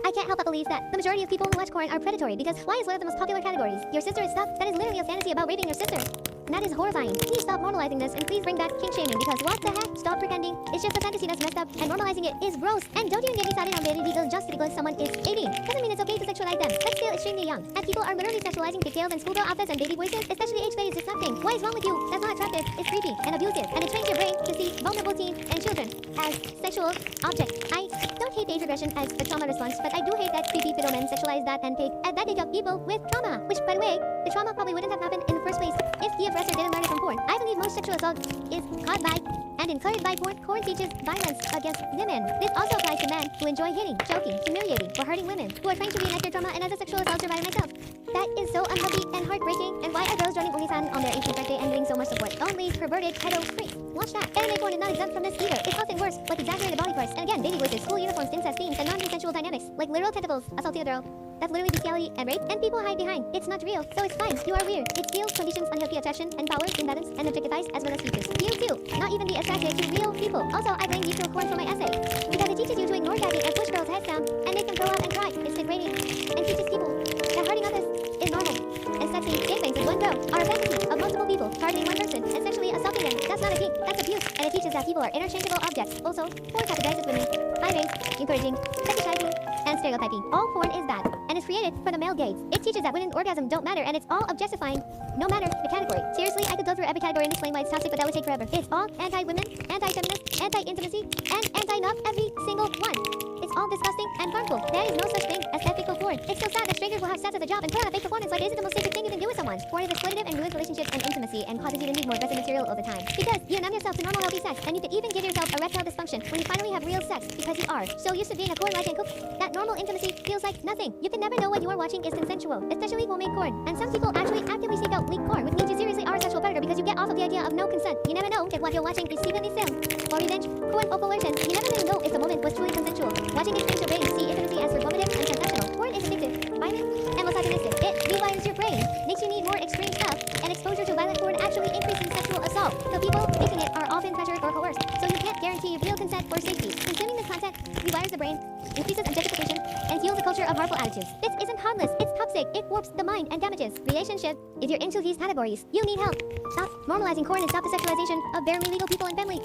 I can't help but believe that the majority of people who watch porn are predatory because why is one of the most popular categories? Your sister is stuff that is literally a fantasy about raping your sister. And that is horrifying. Please stop normalizing this and please bring back kink shaming because what the heck? Stop pretending. It's just a fantasy that's messed up and normalizing it is gross. And don't even get me started on baby because just because someone is 18 doesn't mean it's okay to sexualize them. That's still extremely young. And people are literally sexualizing pigtails and schoolgirl outfits and baby voices, especially age-based disgusting. What is wrong with you? That's not attractive. It's creepy and abusive. And it trains your brain to see vulnerable teens and children as sexual objects. I don't hate age regression as a trauma response, but I do hate that creepy fiddle men sexualize that and take up people with trauma. Which, by the way, the trauma probably wouldn't have happened in the first place if the aggressor didn't learn it from porn. I believe most sexual assault is caused by and encouraged by porn. Porn teaches violence against women. This also applies to men who enjoy hitting, choking, humiliating, or hurting women who are trying to reenact their trauma. And as a sexual assault survivor myself, that is so unhealthy and heartbreaking. And why are girls joining OnlyFans on their 18th birthday and getting so much support? Only perverted pedo freaks. Watch that. Anime porn is not exempt from this either. It's often worse, with exaggerated body parts. And again, baby voices, school uniforms, incest themes, and non-consensual dynamics, like literal tentacles, assaulting a girl. That's literally bestiality and rape, and people hide behind. It's not real, so it's fine. You are weird. It steals conditions, unhealthy attraction, and power, imbalance, and objectifies as well as features. You too. Not even be attracted to real people. Also, I blame Yukio Horn for my essay. Because it teaches you to ignore tapping and push girls' heads down, and make them throw up and cry. It's degrading. And teaches people that hurting others is normal. And sexing gangbangs with one girl are a fantasy of multiple people targeting one person and sexually assaulting them. That's not a kink, that's abuse. And it teaches that people are interchangeable objects. Also, porn categorizes women, hiding, encouraging, fetishizing, and stereotyping. All porn is bad, and it's created for the male gaze. It teaches that women's orgasm don't matter, and it's all objectifying, no matter the category. Seriously, I could go through every category and explain why it's toxic, but that would take forever. It's all anti-women, anti-feminist, anti-intimacy, and anti-love, every single one. It's all disgusting and harmful. There is no such thing as ethical porn. It's so sad that strangers will have sex as a job and put on a fake performance like, is it the most sacred thing you can do with someone? Porn is exploitative and ruins relationships and intimacy and causes you to need more aggressive material all the time. Because you numb yourself to normal healthy sex, and you could even give yourself erectile dysfunction when you finally have real sex because you are so used to being a porn watch and cook that normal intimacy feels like nothing. You can never know what you are watching is consensual, especially homemade porn. And some people actually actively seek out leak porn, which means you seriously are a sexual predator because you get off of the idea of no consent. You never know if what you're watching is secretly film or revenge, porn or coercion. You never really know if the moment was truly consensual. Watching it trains your brain to see intimacy as performative and confessional. Porn is addictive, violent, and misogynistic. It rewires your brain, makes you need more extreme stuff, and exposure to violent porn actually increases sexual assault. The people making it are often pressured or coerced, so you can't guarantee real consent or safety. Consuming this content rewires the brain, increases objectification, and fuels a culture of harmful attitudes. This isn't harmless, it's toxic, it warps the mind and damages relationship. If you're into these categories, you need help. Stop normalizing porn and stop the sexualization of barely legal people and family.